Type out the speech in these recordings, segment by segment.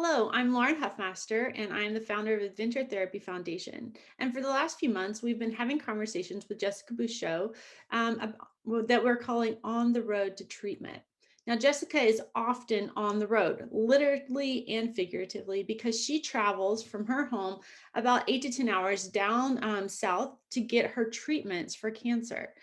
Hello, I'm Lauren Huffmaster, and I'm the founder of Adventure Therapy Foundation. And for the last few months, we've been having conversations with Jessica Buscho that we're calling On the Road to Treatment. Now, Jessica is often on the road, literally and figuratively, because she travels from her home about 8 to 10 hours down south to get her treatments for cancer.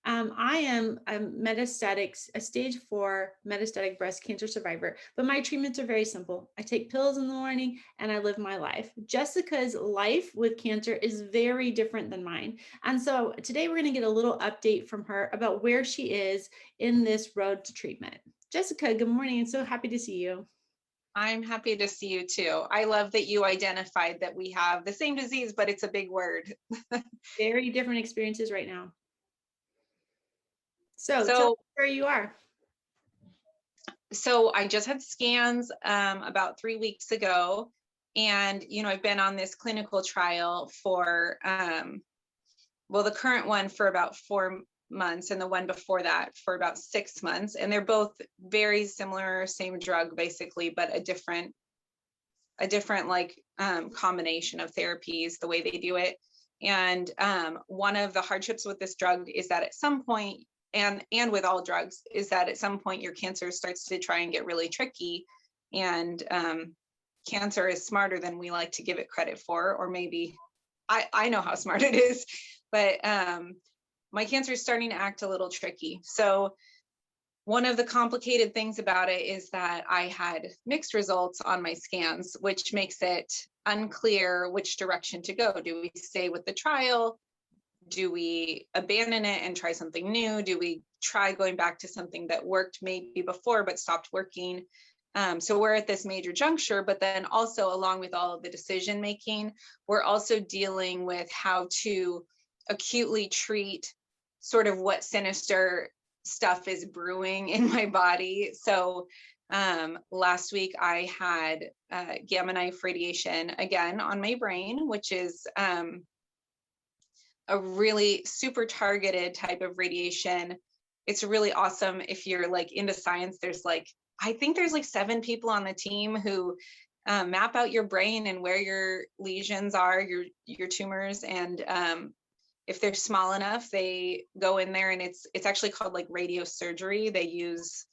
I am a stage 4 metastatic breast cancer survivor, but my treatments are very simple. I take pills in the morning and I live my life. Jessica's life with cancer is very different than mine. And so today we're going to get a little update from her about where she is in this road to treatment. Jessica, good morning. I'm so happy to see you. I'm happy to see you too. I love that you identified that we have the same disease, but it's a big word. Very different experiences right now. So tell So, us where you are. so I just had scans about 3 weeks ago, and I've been on this clinical trial for the current one for about 4 months, and the one before that for about 6 months, and they're both very similar, same drug basically, but a different combination of therapies, the way they do it. And one of the hardships with this drug is that at some point, and with all drugs, is that at some point your cancer starts to try and get really tricky. And cancer is smarter than we like to give it credit for, or maybe I know how smart it is, but my cancer is starting to act a little tricky. So one of the complicated things about it is that I had mixed results on my scans, which makes it unclear which direction to go. Do we stay with the trial? Do we abandon it and try something new? Do we try going back to something that worked maybe before but stopped working? So we're at this major juncture, but then also along with all of the decision making, we're also dealing with how to acutely treat sort of what sinister stuff is brewing in my body. So last week I had gamma knife radiation again on my brain, which is a really super targeted type of radiation. It's really awesome. If you're like into science, I think there's like 7 people on the team who map out your brain and where your lesions are, your tumors, and if they're small enough, they go in there, and it's actually called like radiosurgery. They use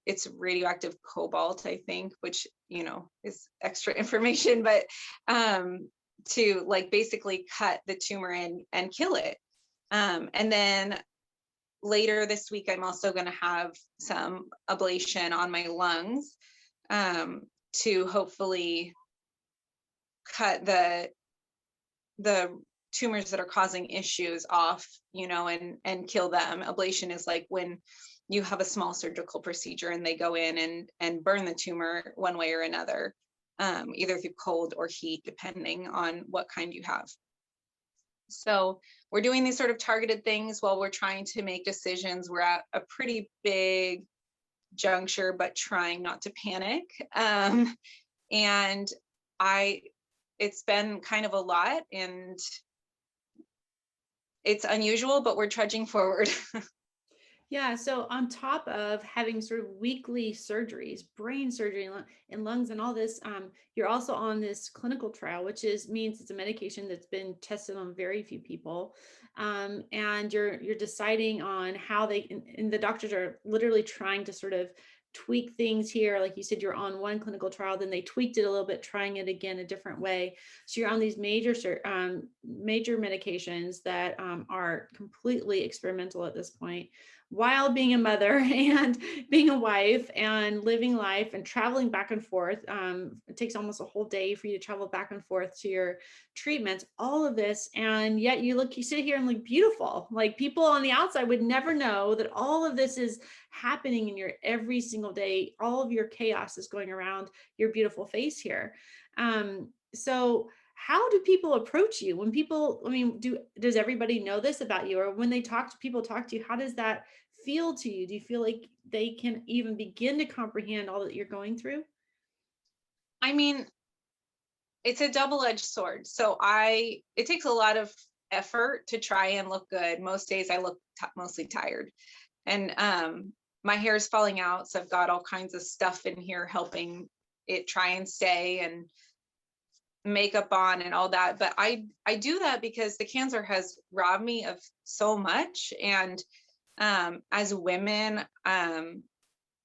it's radioactive cobalt, I think, which is extra information, but to like basically cut the tumor in and kill it. And then later this week, I'm also going to have some ablation on my lungs to hopefully cut the tumors that are causing issues off, and kill them. Ablation is like when you have a small surgical procedure and they go in and burn the tumor one way or another, either through cold or heat, depending on what kind you have. So we're doing these sort of targeted things while we're trying to make decisions. We're at a pretty big juncture, but trying not to panic. And it's been kind of a lot, and it's unusual, but we're trudging forward. Yeah, so on top of having sort of weekly surgeries, brain surgery and lungs and all this, you're also on this clinical trial, which means it's a medication that's been tested on very few people, and you're deciding on how and the doctors are literally trying to sort of tweak things here. Like you said, you're on one clinical trial, then they tweaked it a little bit, trying it again a different way. So you're on these major medications that are completely experimental at this point, while being a mother and being a wife and living life and traveling back and forth. It takes almost a whole day for you to travel back and forth to your treatments, all of this. And yet you sit here and look beautiful. Like, people on the outside would never know that all of this is happening in your every single day. All of your chaos is going around your beautiful face here. So how do people approach you when does everybody know this about you? Or when people talk to you, how does that feel to you? Do you feel like they can even begin to comprehend all that you're going through? I mean, it's a double-edged sword. So it takes a lot of effort to try and look good. Most days I look mostly tired, and my hair is falling out. So I've got all kinds of stuff in here helping it try and stay and makeup on and all that. But I do that because the cancer has robbed me of so much. And as women,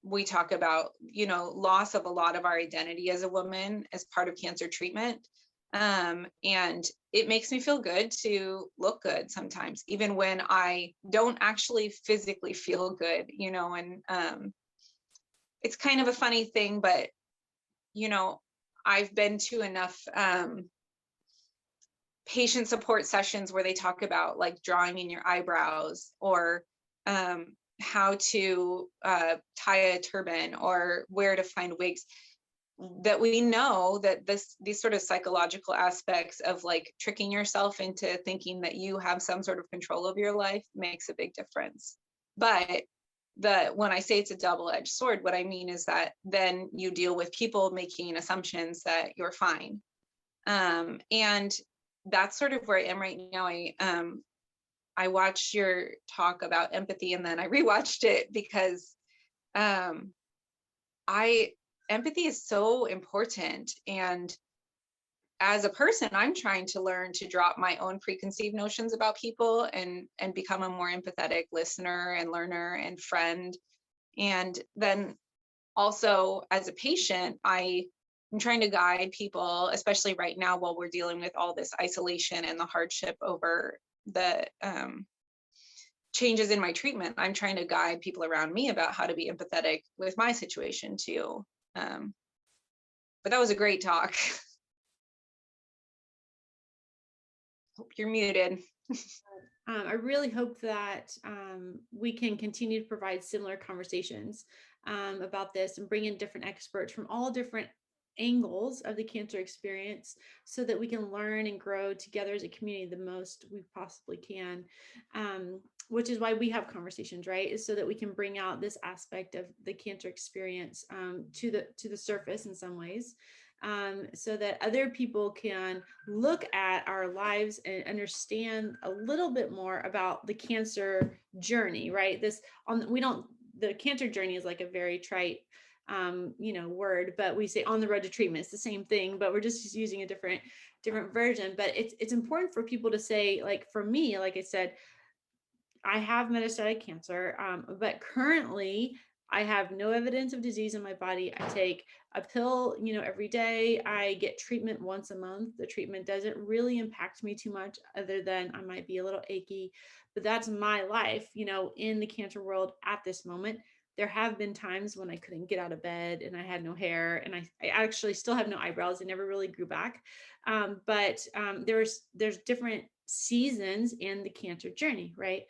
we talk about, loss of a lot of our identity as a woman as part of cancer treatment. And it makes me feel good to look good sometimes, even when I don't actually physically feel good, and it's kind of a funny thing, but, I've been to enough patient support sessions where they talk about like drawing in your eyebrows, or how to tie a turban, or where to find wigs, that we know that these sort of psychological aspects of like tricking yourself into thinking that you have some sort of control over your life makes a big difference. But when I say it's a double-edged sword, what I mean is that then you deal with people making assumptions that you're fine. And that's sort of where I am right now. I watched your talk about empathy, and then I rewatched it because empathy is so important. And as a person, I'm trying to learn to drop my own preconceived notions about people and become a more empathetic listener and learner and friend. And then also as a patient, I'm trying to guide people, especially right now while we're dealing with all this isolation and the hardship over the changes in my treatment. I'm trying to guide people around me about how to be empathetic with my situation too. But that was a great talk. Hope you're muted. I really hope that we can continue to provide similar conversations about this and bring in different experts from all different angles of the cancer experience, so that we can learn and grow together as a community the most we possibly can, which is why we have conversations, right? Is so that we can bring out this aspect of the cancer experience to the surface in some ways, so that other people can look at our lives and understand a little bit more about the cancer journey, right? The cancer journey is like a very trite word, but we say on the road to treatment. It's the same thing, but we're just using a different version. But it's important for people to say, like for me, like I said, I have metastatic cancer, but currently I have no evidence of disease in my body. I take a pill, every day. I get treatment once a month. The treatment doesn't really impact me too much, other than I might be a little achy, but that's my life, in the cancer world at this moment. There have been times when I couldn't get out of bed and I had no hair, and I actually still have no eyebrows. They never really grew back. But there's different seasons in the cancer journey, right?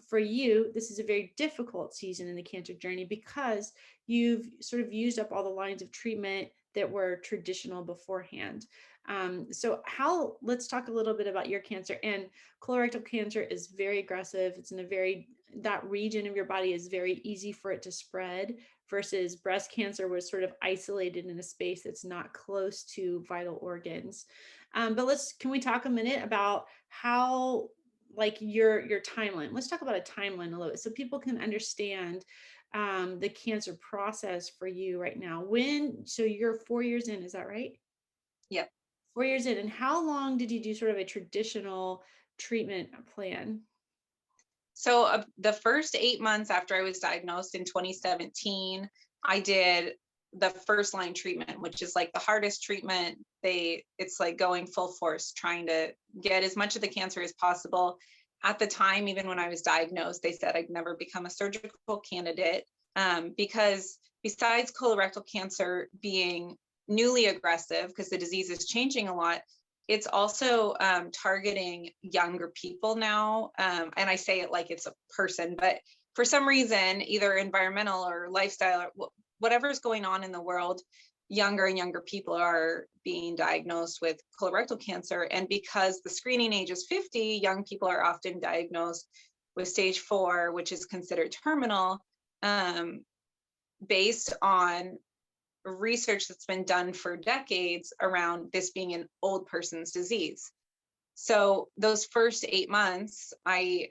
For you, this is a very difficult season in the cancer journey because you've sort of used up all the lines of treatment that were traditional beforehand. Let's talk a little bit about your cancer. And colorectal cancer is very aggressive. It's that region of your body is very easy for it to spread, versus breast cancer was sort of isolated in a space that's not close to vital organs. But can we talk a minute about how, like your timeline? Let's talk about a timeline a little bit so people can understand the cancer process for you right now. So you're 4 years in, is that right? Yeah. 4 years in. And how long did you do sort of a traditional treatment plan? So the first 8 months after I was diagnosed in 2017, I did the first line treatment, which is like the hardest treatment. It's like going full force, trying to get as much of the cancer as possible. At the time, even when I was diagnosed, they said I'd never become a surgical candidate, because besides colorectal cancer being newly aggressive, because the disease is changing a lot, it's also targeting younger people now. And I say it like it's a person, but for some reason, either environmental or lifestyle or whatever's going on in the world, younger and younger people are being diagnosed with colorectal cancer. And because the screening age is 50, young people are often diagnosed with stage 4, which is considered terminal, based on research that's been done for decades around this being an old person's disease. So those first 8 months, I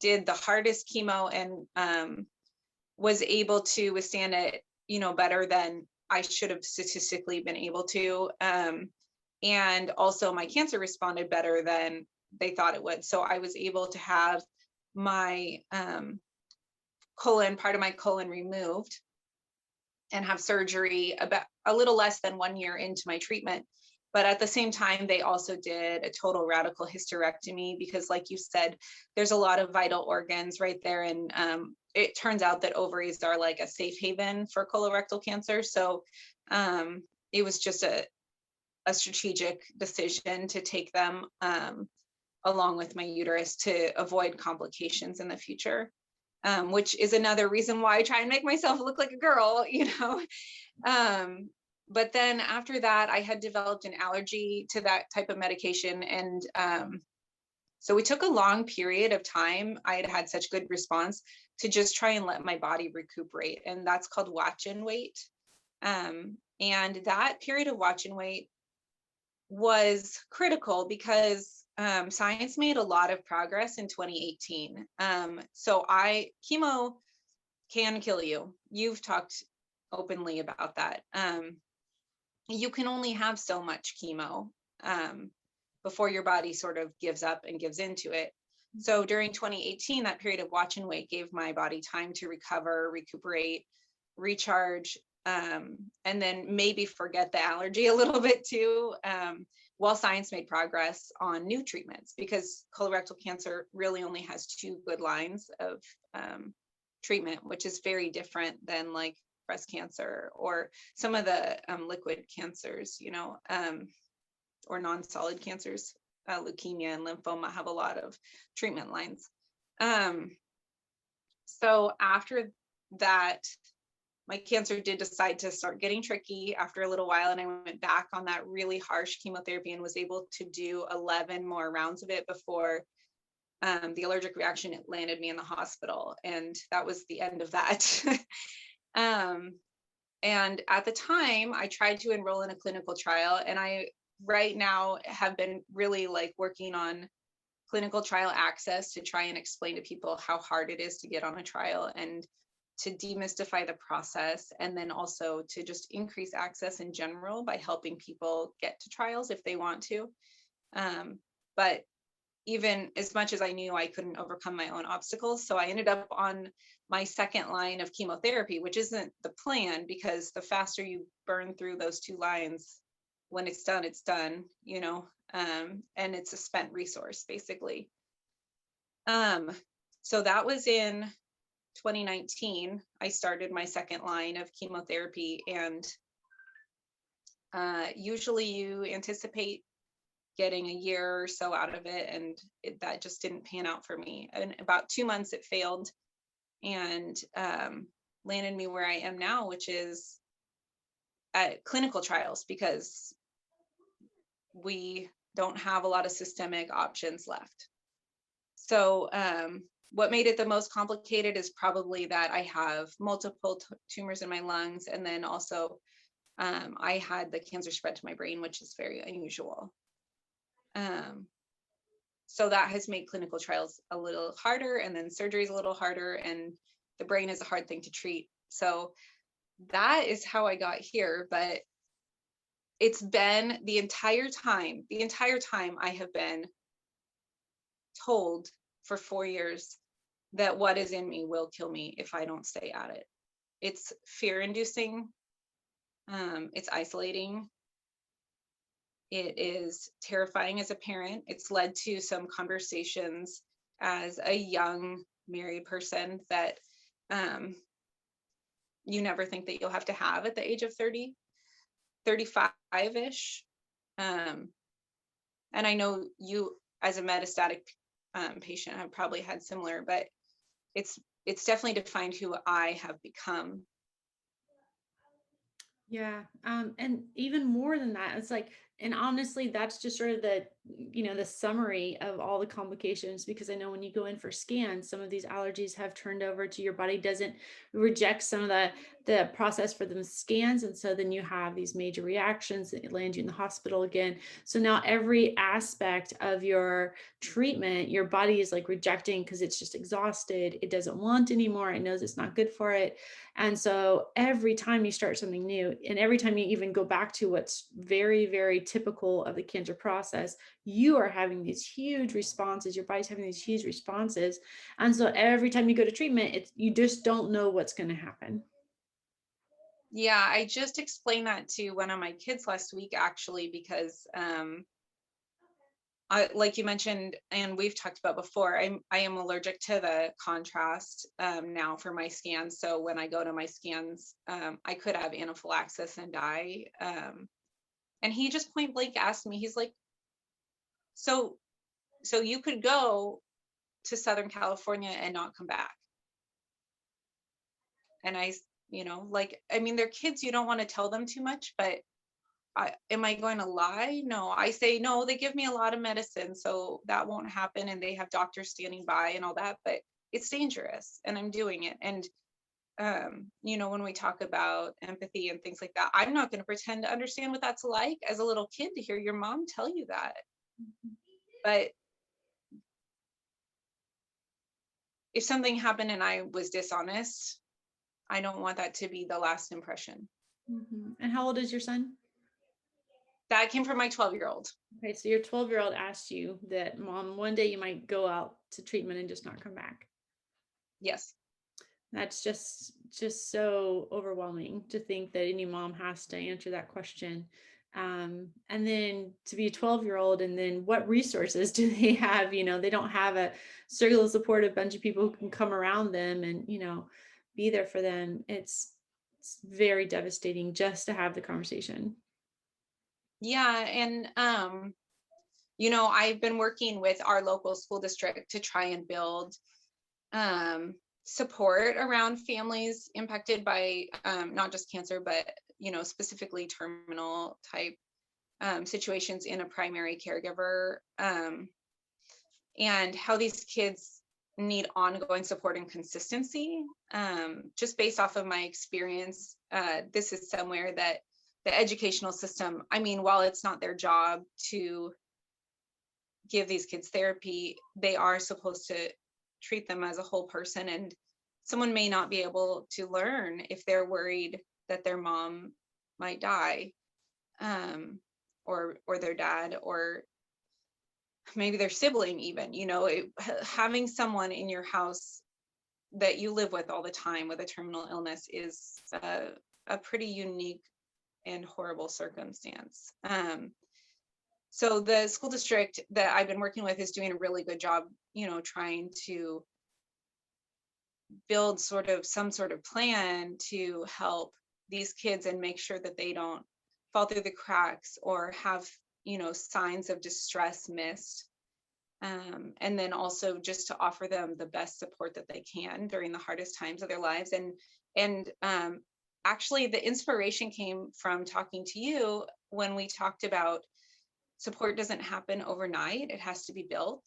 did the hardest chemo and was able to withstand it, better than I should have statistically been able to. And also my cancer responded better than they thought it would. So I was able to have my part of my colon removed and have surgery about a little less than 1 year into my treatment. But at the same time, they also did a total radical hysterectomy because, like you said, there's a lot of vital organs right there. And it turns out that ovaries are like a safe haven for colorectal cancer. So it was just a strategic decision to take them along with my uterus to avoid complications in the future. Which is another reason why I try and make myself look like a girl, But then after that, I had developed an allergy to that type of medication. And so we took a long period of time. I had had such good response to just try and let my body recuperate. And that's called watch and wait. And that period of watch and wait was critical because science made a lot of progress in 2018. So chemo can kill you. You've talked openly about that. You can only have so much chemo before your body sort of gives up and gives into it. So during 2018, that period of watch and wait gave my body time to recover, recuperate, recharge, and then maybe forget the allergy a little bit too, while science made progress on new treatments, because colorectal cancer really only has 2 good lines of treatment, which is very different than like breast cancer or some of the liquid cancers, or non-solid cancers. Leukemia and lymphoma have a lot of treatment lines. So after that, my cancer did decide to start getting tricky after a little while, and I went back on that really harsh chemotherapy and was able to do 11 more rounds of it before the allergic reaction landed me in the hospital, and that was the end of that. And at the time, I tried to enroll in a clinical trial, and I right now have been really like working on clinical trial access to try and explain to people how hard it is to get on a trial and to demystify the process, and then also to just increase access in general by helping people get to trials if they want to. But even as much as I knew, I couldn't overcome my own obstacles. So I ended up on my second line of chemotherapy, which isn't the plan, because the faster you burn through those 2 lines, when it's done, and it's a spent resource basically. So that was in 2019. I started my second line of chemotherapy, and usually you anticipate getting a year or so out of it, and that just didn't pan out for me. In about 2 months it failed, and landed me where I am now, which is at clinical trials, because we don't have a lot of systemic options left. So what made it the most complicated is probably that I have multiple tumors in my lungs, and then also I had the cancer spread to my brain, which is very unusual. So that has made clinical trials a little harder, and then surgery is a little harder, and the brain is a hard thing to treat. So that is how I got here. But it's been the entire time I have been told for 4 years that what is in me will kill me if I don't stay at it. It's fear-inducing. It's isolating. It is terrifying as a parent. It's led to some conversations as a young married person that you never think that you'll have to have at the age of 30, 35-ish. And I know you, as a metastatic patient, have probably had similar, but it's definitely defined who I have become. Yeah. And even more than that, it's like And honestly, that's just sort of the, the summary of all the complications, because I know when you go in for scans, some of these allergies have turned over to your body doesn't reject some of the process for the scans. And so then you have these major reactions that land you in the hospital again. So now every aspect of your treatment, your body is like rejecting because it's just exhausted. It doesn't want anymore. It knows it's not good for it. And so every time you start something new, and every time you even go back to what's very, very typical of the cancer process, you are having these huge responses. Your body's having these huge responses. And so every time you go to treatment, you just don't know what's going to happen. Yeah, I just explained that to one of my kids last week, actually, because like you mentioned, and we've talked about before, I am allergic to the contrast now for my scans. So when I go to my scans, I could have anaphylaxis and die. And he just point blank asked me, he's like, so you could go to Southern California and not come back. And like, I mean, they're kids, you don't want to tell them too much, but am I going to lie? No, I say, no, they give me a lot of medicine, so that won't happen. And they have doctors standing by and all that, but it's dangerous and I'm doing it. And, when we talk about empathy and things like that, I'm not going to pretend to understand what that's like as a little kid to hear your mom tell you that. But if something happened and I was dishonest, I don't want that to be the last impression. And how old is your son? That came from my 12-year-old. Okay, so your 12-year-old asked you that, Mom, one day you might go out to treatment and just not come back. Yes. That's just so overwhelming to think that any mom has to answer that question. And then to be a 12-year-old, and then what resources do they have? They don't have a circle of support, a bunch of people who can come around them and, be there for them. It's very devastating just to have the conversation. Yeah. And, I've been working with our local school district to try and build support around families impacted by not just cancer, but, specifically terminal type situations in a primary caregiver, and how these kids need ongoing support and consistency. Just based off of my experience, this is somewhere that the educational system, I mean, while it's not their job to give these kids therapy, they are supposed to treat them as a whole person. And someone may not be able to learn if they're worried that their mom might die, or their dad, or maybe their sibling even. Having someone in your house that you live with all the time with a terminal illness is a pretty unique and horrible circumstance. So the school district that I've been working with is doing a really good job, trying to build some sort of plan to help these kids and make sure that they don't fall through the cracks or have, signs of distress missed. And then also just to offer them the best support that they can during the hardest times of their lives. And actually the inspiration came from talking to you when we talked about support doesn't happen overnight. It has to be built.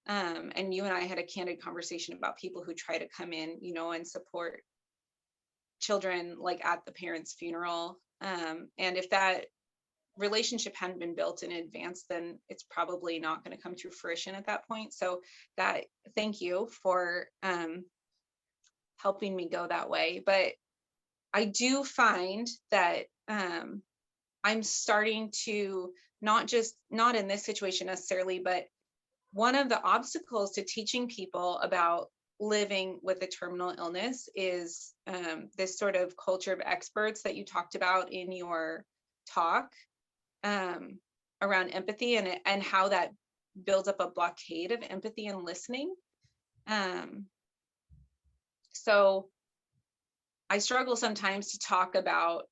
And you and I had a candid conversation about people who try to come in, and support children like at the parents' funeral. And if that relationship hadn't been built in advance, then it's probably not going to come to fruition at that point. So thank you for helping me go that way. But I do find that I'm starting to not in this situation necessarily, but one of the obstacles to teaching people about living with a terminal illness is this sort of culture of experts that you talked about in your talk, around empathy and how that builds up a blockade of empathy and listening. So I struggle sometimes to talk about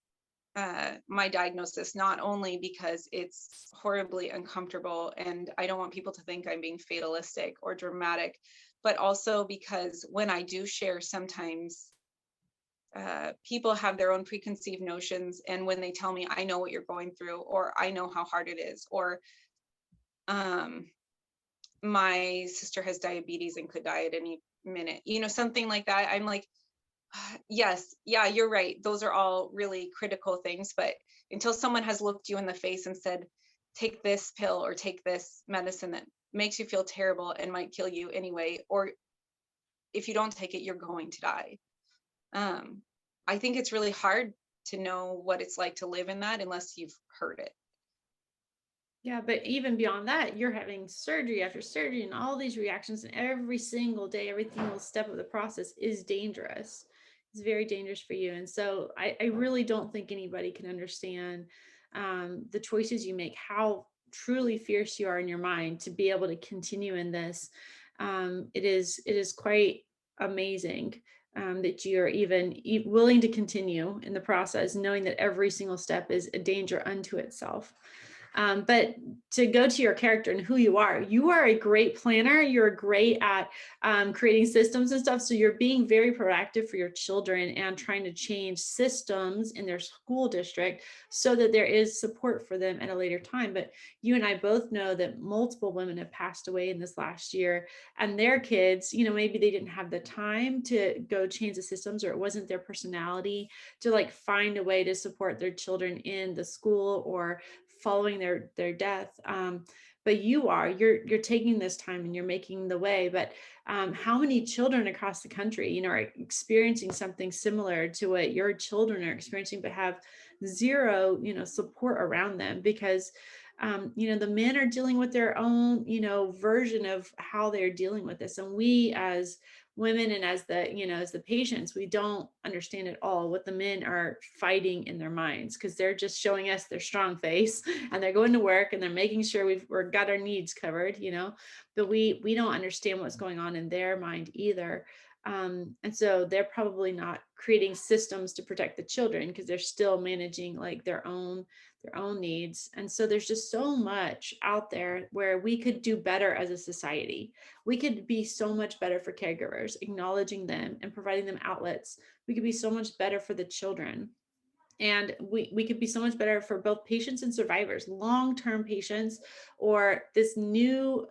my diagnosis, not only because it's horribly uncomfortable and I don't want people to think I'm being fatalistic or dramatic, but also because when I do share, sometimes people have their own preconceived notions, and when they tell me, I know what you're going through, or I know how hard it is, or um, my sister has diabetes and could die at any minute, something like that, I'm like, yes, yeah, you're right, those are all really critical things, but until someone has looked you in the face and said, take this pill or take this medicine that makes you feel terrible and might kill you anyway, or if you don't take it, you're going to die. um, I think it's really hard to know what it's like to live in that unless you've heard it. Yeah, but even beyond that, you're having surgery after surgery and all these reactions, and every single day, every single step of the process is dangerous. It's very dangerous for you. And so I really don't think anybody can understand the choices you make, how truly fierce you are in your mind to be able to continue in this. It is quite amazing that you're even willing to continue in the process, knowing that every single step is a danger unto itself. But to go to your character and who you are a great planner. You're great at creating systems and stuff. So you're being very proactive for your children and trying to change systems in their school district so that there is support for them at a later time. But you and I both know that multiple women have passed away in this last year, and their kids, maybe they didn't have the time to go change the systems, or it wasn't their personality to like find a way to support their children in the school or following their death. But you're taking this time and you're making the way. But how many children across the country are experiencing something similar to what your children are experiencing, but have zero support around them? Because the men are dealing with their own version of how they're dealing with this, and we as women and as the patients, we don't understand at all what the men are fighting in their minds, because they're just showing us their strong face and they're going to work and they're making sure we're got our needs covered, but we don't understand what's going on in their mind either. And so they're probably not creating systems to protect the children because they're still managing like their own needs. And so there's just so much out there where we could do better as a society. We could be so much better for caregivers, acknowledging them and providing them outlets. We could be so much better for the children. And we could be so much better for both patients and survivors, long-term patients, or this new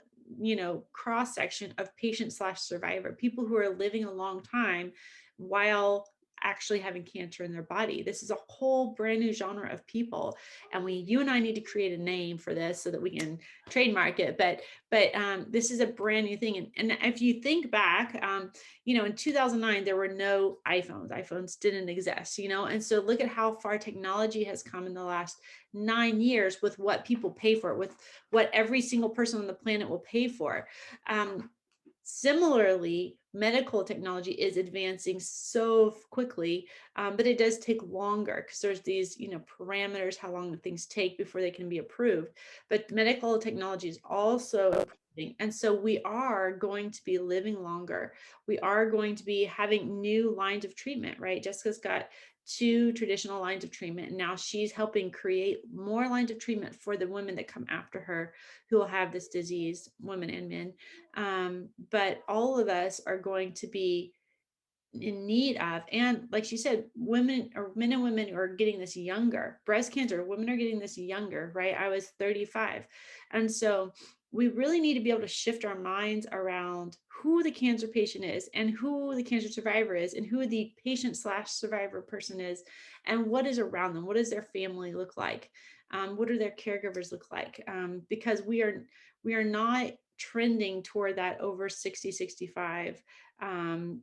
cross section of patient slash survivor, people who are living a long time while actually having cancer in their body. This is a whole brand new genre of people, and you and I need to create a name for this so that we can trademark it. But this is a brand new thing. And if you think back, in 2009 there were no iPhones didn't exist, and so look at how far technology has come in the last 9 years with what people pay for, with what every single person on the planet will pay for. Similarly, medical technology is advancing so quickly, but it does take longer because there's these, parameters, how long things take before they can be approved. But medical technology is also improving. And so we are going to be living longer. We are going to be having new lines of treatment, right? Jessica's got 2 traditional lines of treatment, and now she's helping create more lines of treatment for the women that come after her who will have this disease, women and men. But all of us are going to be in need of, and like she said, women or men and women are getting this younger. Breast cancer, women are getting this younger, right? I was 35. And so we really need to be able to shift our minds around who the cancer patient is and who the cancer survivor is and who the patient slash survivor person is and what is around them. What does their family look like? What do their caregivers look like? Because we are not trending toward that over 60, 65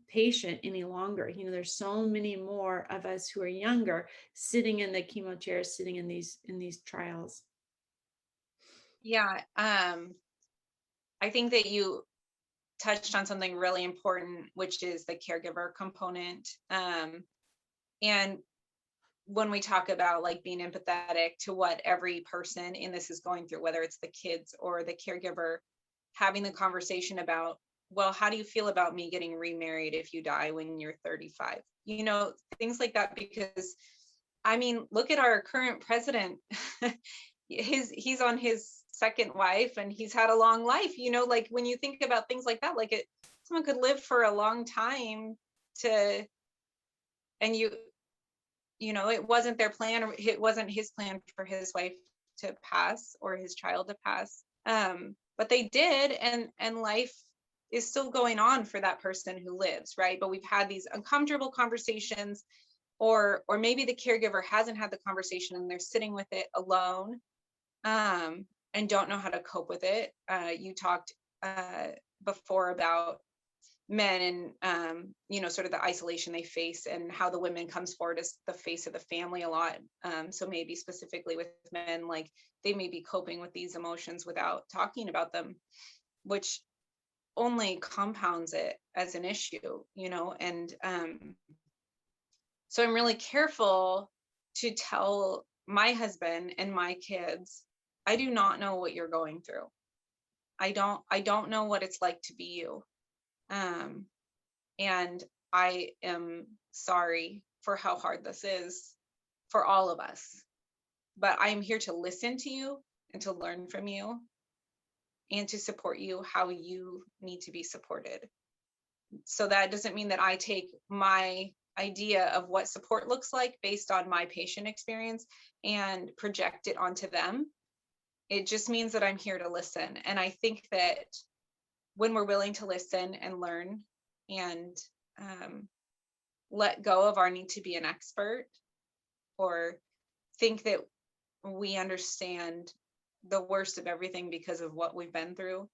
patient any longer. There's so many more of us who are younger sitting in the chemo chairs, sitting in these trials. Yeah, I think that you touched on something really important, which is the caregiver component. And when we talk about like being empathetic to what every person in this is going through, whether it's the kids or the caregiver, having the conversation about, well, how do you feel about me getting remarried if you die when you're 35? Things like that, because I mean, look at our current president. He's on his second wife and he's had a long life, like when you think about things like that, like someone could live for a long time to and it wasn't their plan, or it wasn't his plan for his wife to pass or his child to pass. But they did, and life is still going on for that person who lives, right? But we've had these uncomfortable conversations, or maybe the caregiver hasn't had the conversation and they're sitting with it alone, and don't know how to cope with it. You talked before about men and sort of the isolation they face, and how the women comes forward as the face of the family a lot. So maybe specifically with men, like they may be coping with these emotions without talking about them, which only compounds it as an issue, and so I'm really careful to tell my husband and my kids, I do not know what you're going through. I don't know what it's like to be you. Um, and I am sorry for how hard this is for all of us. But I am here to listen to you and to learn from you and to support you how you need to be supported. So that doesn't mean that I take my idea of what support looks like based on my patient experience and project it onto them. It just means that I'm here to listen. And I think that when we're willing to listen and learn and let go of our need to be an expert, or think that we understand the worst of everything because of what we've been through,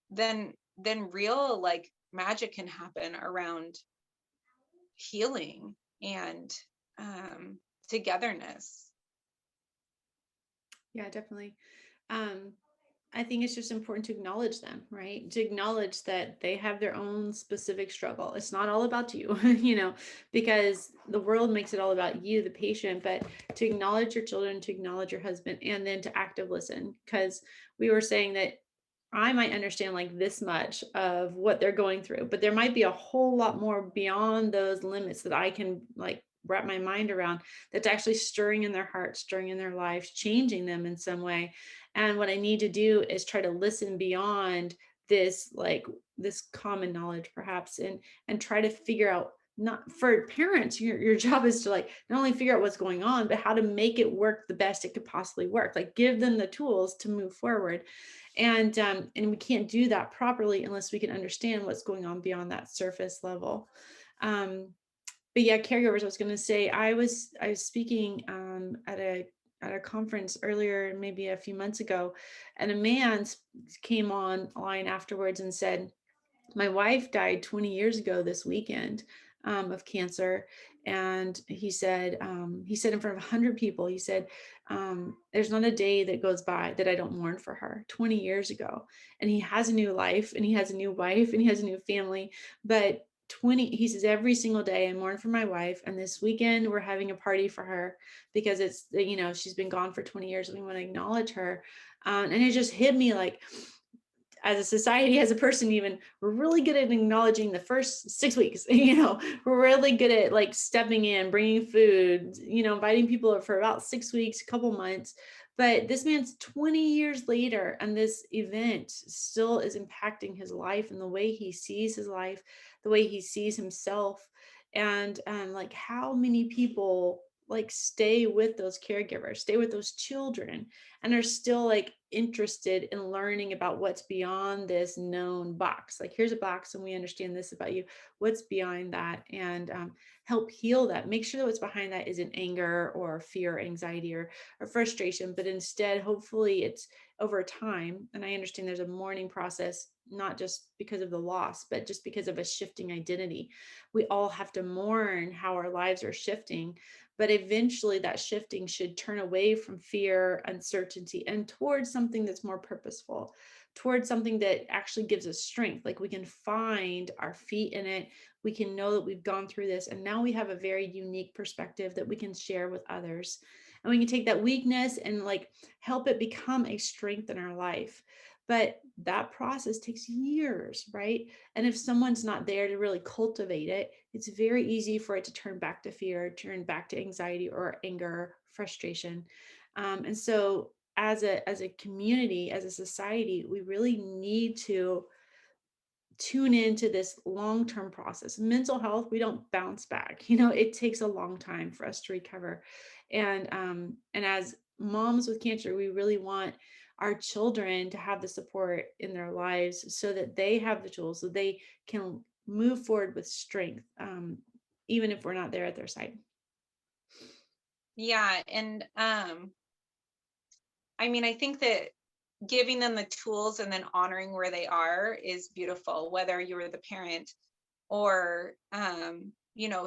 then real like magic can happen around healing and togetherness. Yeah, definitely. Um, I think it's just important to acknowledge them, right? To acknowledge that they have their own specific struggle. It's not all about you, because the world makes it all about you, the patient, but to acknowledge your children, to acknowledge your husband, and then to active listen. Because we were saying that I might understand like this much of what they're going through, but there might be a whole lot more beyond those limits that I can like wrap my mind around, that's actually stirring in their hearts, stirring in their lives, changing them in some way. And what I need to do is try to listen beyond this, like this common knowledge perhaps, and try to figure out, not for parents, your job is to like not only figure out what's going on, but how to make it work the best it could possibly work, like give them the tools to move forward. And we can't do that properly unless we can understand what's going on beyond that surface level. But yeah, caregivers, I was going to say, I was speaking at a conference earlier, maybe a few months ago, and a man came online afterwards and said, my wife died 20 years ago this weekend, of cancer. And he said in front of 100 people, he said, there's not a day that goes by that I don't mourn for her. 20 years ago. And he has a new life, and he has a new wife, and he has a new family. But he says, every single day I mourn for my wife, and this weekend we're having a party for her because she's been gone for 20 years, and we want to acknowledge her. And it just hit me like, as a society, as a person, even, we're really good at acknowledging the first 6 weeks. We're really good at like stepping in, bringing food, inviting people for about 6 weeks, a couple months. But this man's 20 years later, and this event still is impacting his life and the way he sees his life, the way he sees himself. And like, how many people like stay with those caregivers, stay with those children, and are still like interested in learning about what's beyond this known box. Like, here's a box and we understand this about you. What's behind that? And help heal that. Make sure that what's behind that isn't anger or fear, or anxiety, or frustration, but instead, hopefully, it's over time. And I understand there's a mourning process, not just because of the loss, but just because of a shifting identity. We all have to mourn how our lives are shifting, but eventually that shifting should turn away from fear, uncertainty, and towards something that's more purposeful, towards something that actually gives us strength. Like, we can find our feet in it. We can know that we've gone through this, and now we have a very unique perspective that we can share with others. And we can take that weakness and like help it become a strength in our life. But that process takes years, right? And if someone's not there to really cultivate it, it's very easy for it to turn back to fear, turn back to anxiety or anger, frustration. And so as a community, as a society, we really need to tune into this long-term process. Mental health, we don't bounce back. It takes a long time for us to recover. And as moms with cancer, we really want our children to have the support in their lives so that they have the tools so they can move forward with strength, even if we're not there at their side. Yeah. And I mean, I think that giving them the tools and then honoring where they are is beautiful, whether you're the parent or,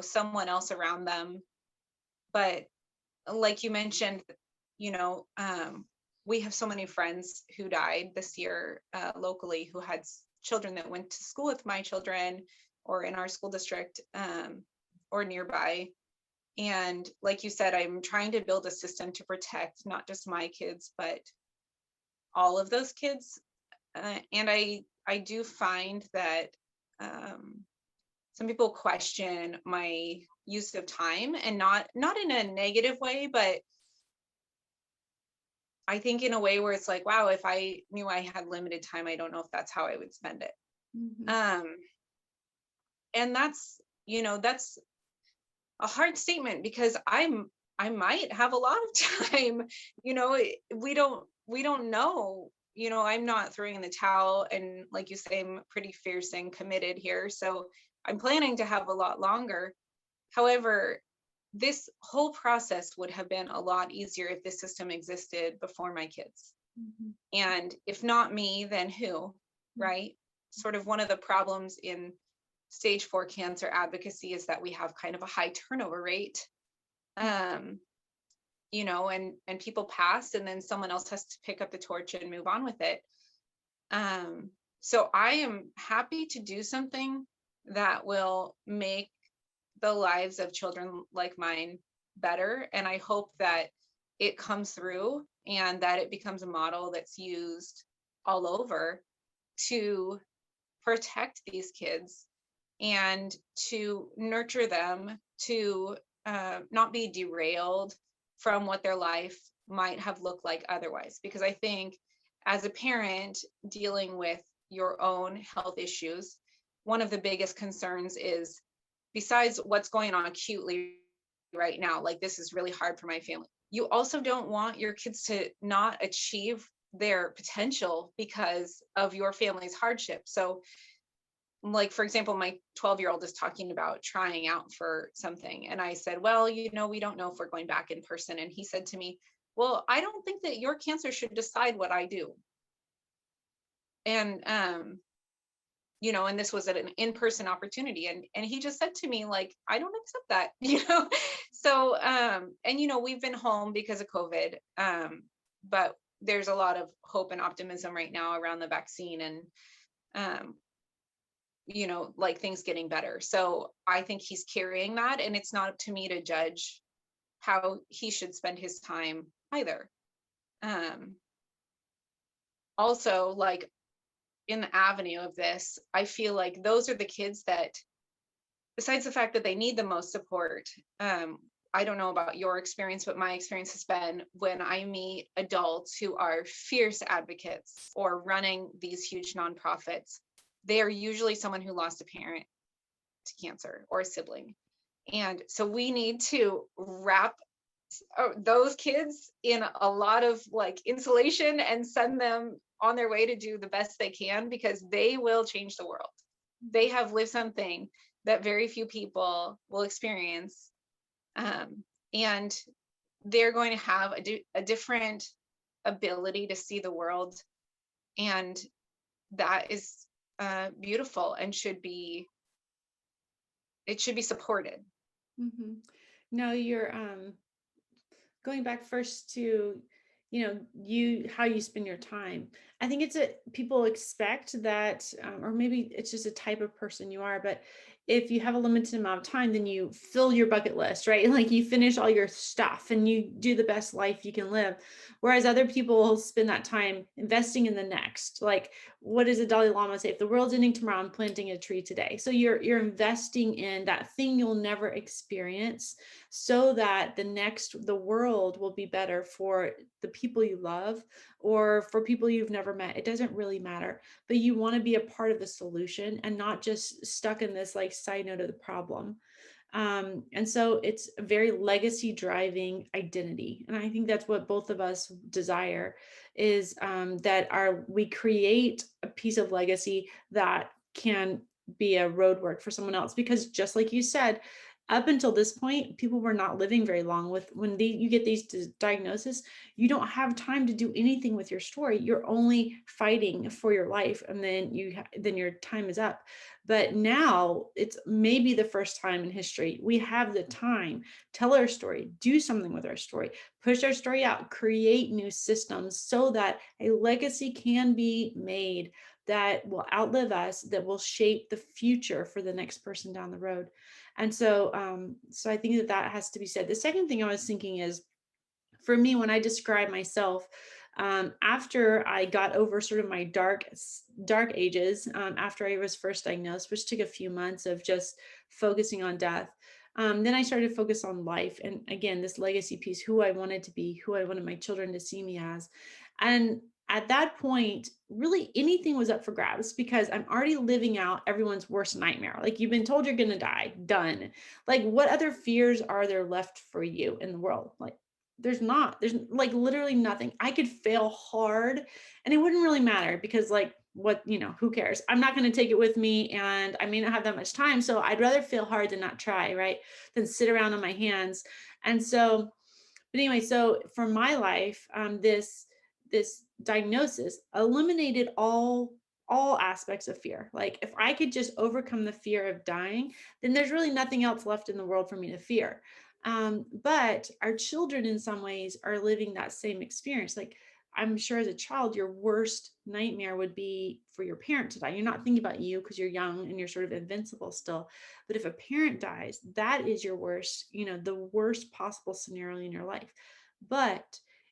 someone else around them. But like you mentioned, you know, um, we have so many friends who died this year locally who had children that went to school with my children or in our school district, or nearby. And like you said, I'm trying to build a system to protect not just my kids, but all of those kids. And I do find that um, some people question my use of time, and not in a negative way, but I think in a way where it's like, wow, if I knew I had limited time, I don't know if that's how I would spend it. Mhm. Um, and that's a hard statement because I might have a lot of time. We don't know. I'm not throwing in the towel, and like you say, I'm pretty fierce and committed here. So I'm planning to have a lot longer. However, this whole process would have been a lot easier if this system existed before my kids. Mhm. And if not me, then who? Right? Sort of one of the problems in stage 4 cancer advocacy is that we have kind of a high turnover rate. Um, and people pass and then someone else has to pick up the torch and move on with it. So I am happy to do something that will make the lives of children like mine better. And I hope that it comes through and that it becomes a model that's used all over to protect these kids and to nurture them to not be derailed from what their life might have looked like otherwise. Because I think as a parent dealing with your own health issues, one of the biggest concerns is, besides what's going on acutely right now, like this is really hard for my family, you also don't want your kids to not achieve their potential because of your family's hardship. So like, for example, my 12-year-old is talking about trying out for something. And I said, well, we don't know if we're going back in person. And he said to me, well, I don't think that your cancer should decide what I do. And, and this was at an in-person opportunity. And he just said to me, like, I don't accept that, So, and, we've been home because of COVID. But there's a lot of hope and optimism right now around the vaccine and, um, like things getting better. So I think he's carrying that, and it's not up to me to judge how he should spend his time either. Um, Also, like in the avenue of this, I feel like those are the kids that, besides the fact that they need the most support, I don't know about your experience, but my experience has been when I meet adults who are fierce advocates or running these huge nonprofits, they are usually someone who lost a parent to cancer or a sibling. And so we need to wrap those kids in a lot of like insulation and send them on their way to do the best they can, because they will change the world. They have lived something that very few people will experience. And they're going to have a different ability to see the world. And that is beautiful and it should be supported. Mhm. No, you're going back first to, how you spend your time. I think it's a people expect that, or maybe it's just a type of person you are, but if you have a limited amount of time, then you fill your bucket list, right? Like you finish all your stuff and you do the best life you can live. Whereas other people will spend that time investing in the next. Like, what does the Dalai Lama say? If the world's ending tomorrow, I'm planting a tree today. So you're investing in that thing you'll never experience, so that the world will be better for the people you love or for people you've never met. It doesn't really matter, but you want to be a part of the solution and not just stuck in this like side note of the problem. And so it's a very legacy driving identity. And I think that's what both of us desire, is that we create a piece of legacy that can be a roadwork for someone else. Because just like you said, up until this point, people were not living very long. With when you get these diagnoses, you don't have time to do anything with your story. You're only fighting for your life, and then then your time is up. But now it's maybe the first time in history we have the time, tell our story, do something with our story, push our story out, create new systems so that a legacy can be made that will outlive us, that will shape the future for the next person down the road. And so I think that has to be said. The second thing I was thinking is, for me, when I describe myself, after I got over sort of my dark ages, after I was first diagnosed, which took a few months of just focusing on death, then I started to focus on life. And again, this legacy piece, who I wanted to be, who I wanted my children to see me as. And at that point, really anything was up for grabs, because I'm already living out everyone's worst nightmare. Like, you've been told you're going to die, done. Like, what other fears are there left for you in the world? Like, there's like literally nothing. I could fail hard and it wouldn't really matter, because like, what, who cares? I'm not going to take it with me, and I may not have that much time. So I'd rather fail hard than not try, right? Than sit around on my hands. And so, but anyway, so for my life, this diagnosis eliminated all aspects of fear. Like, if I could just overcome the fear of dying, then there's really nothing else left in the world for me to fear. But our children, in some ways, are living that same experience. Like, I'm sure as a child, your worst nightmare would be for your parent to die. You're not thinking about you because you're young and you're sort of invincible still. But if a parent dies, that is your worst, the worst possible scenario in your life. But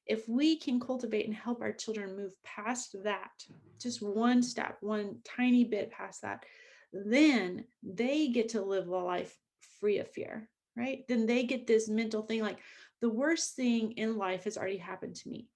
if we can cultivate and help our children move past that, just one step, one tiny bit past that, then they get to live a life free of fear, right? Then they get this mental thing like, the worst thing in life has already happened to me.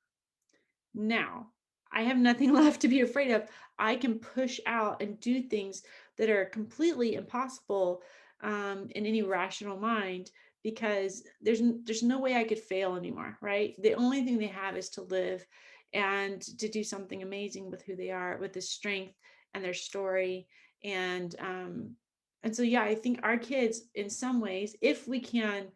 Now I have nothing left to be afraid of. I can push out and do things that are completely impossible in any rational mind, because there's no way I could fail anymore, right? The only thing they have is to live and to do something amazing with who they are, with the strength and their story. And so yeah, I think our kids, in some ways, if we can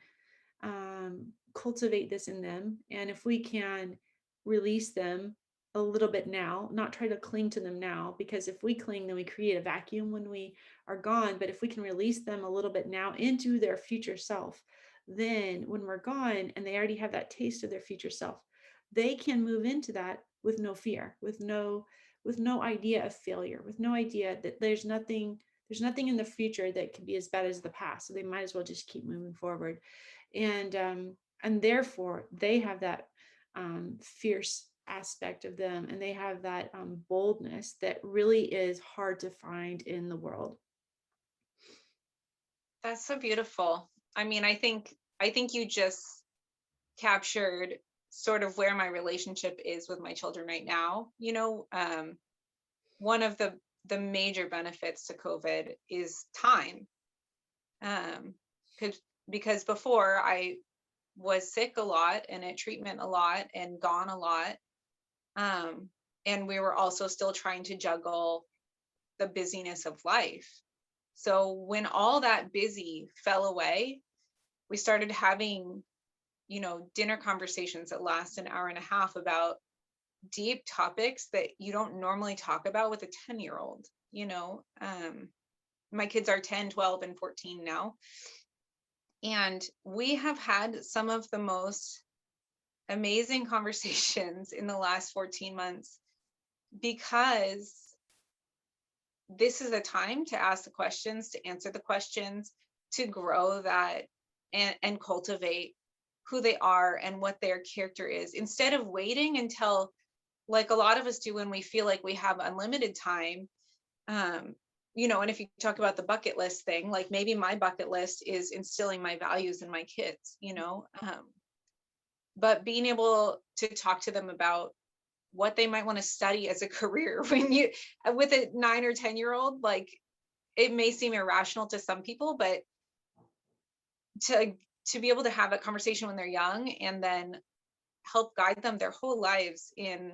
cultivate this in them, and if we can release them a little bit now, not try to cling to them now, because if we cling, then we create a vacuum when we are gone. But if we can release them a little bit now into their future self, then when we're gone and they already have that taste of their future self, they can move into that with no fear, with no idea of failure, with no idea that there's nothing in the future that can be as bad as the past. So they might as well just keep moving forward. And therefore they have that fierce aspect of them, and they have that boldness that really is hard to find in the world. That's so beautiful. I mean, I think you just captured sort of where my relationship is with my children right now. One of the major benefits to COVID is time. Um, because before I was sick a lot and at treatment a lot and gone a lot. And we were also still trying to juggle the busyness of life. So when all that busy fell away, we started having, dinner conversations that last an hour and a half about deep topics that you don't normally talk about with a 10-year-old. My kids are 10, 12, and 14 now. And we have had some of the most amazing conversations in the last 14 months, because this is a time to ask the questions, to answer the questions, to grow that, and cultivate who they are and what their character is, instead of waiting until, like a lot of us do when we feel like we have unlimited time. um, and if you talk about the bucket list thing, like maybe my bucket list is instilling my values in my kids, but being able to talk to them about what they might want to study as a career when you with a 9 or 10-year-old, like it may seem irrational to some people, but to be able to have that conversation when they're young, and then help guide them their whole lives in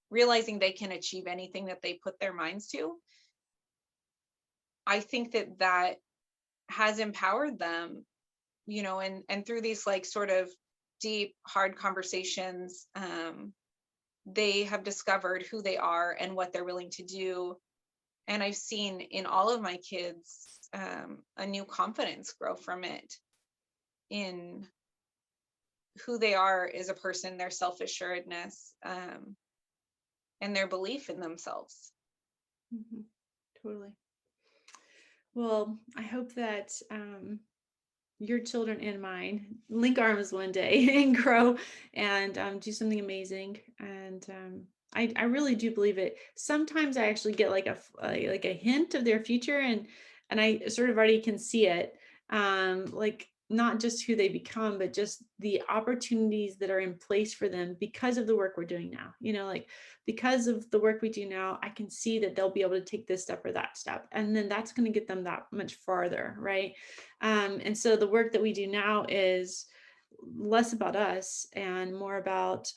realizing they can achieve anything that they put their minds to. I think that that has empowered them, and through these like sort of deep, hard conversations, they have discovered who they are and what they're willing to do. And I've seen in all of my kids a new confidence grow from it, in who they are as a person, their self-assuredness, and their belief in themselves. Mhm. Totally. Well, I hope that your children and mine link arms one day and grow and do something amazing. And I really do believe it. Sometimes I actually get like like a hint of their future, and I sort of already can see it. Like not just who they become, but just the opportunities that are in place for them because of the work we're doing now. Like because of the work we do now, I can see that they'll be able to take this step or that step, and then that's going to get them that much farther, right? And so the work that we do now is less about us and more about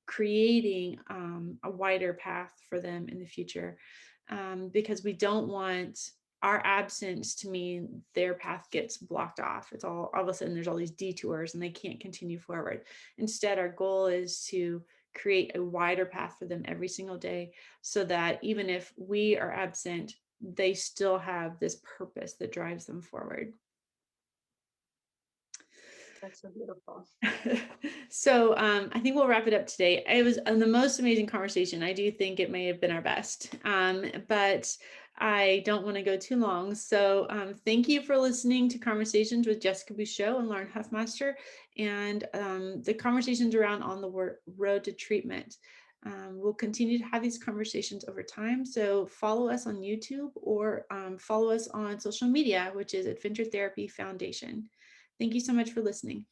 creating a wider path for them in the future, because we don't want our absence to mean their path gets blocked off. It's all of a sudden there's all these detours and they can't continue forward. Instead, our goal is to create a wider path for them every single day, so that even if we are absent, they still have this purpose that drives them forward. That's so beautiful. So I think we'll wrap it up today. It was the most amazing conversation. I do think it may have been our best, but I don't want to go too long. So thank you for listening to Conversations with Jessica Buscho and Lauren Huffmaster, and the conversations around On the Road to Treatment. We'll continue to have these conversations over time. So follow us on YouTube, or follow us on social media, which is Adventure Therapy Foundation. Thank you so much for listening.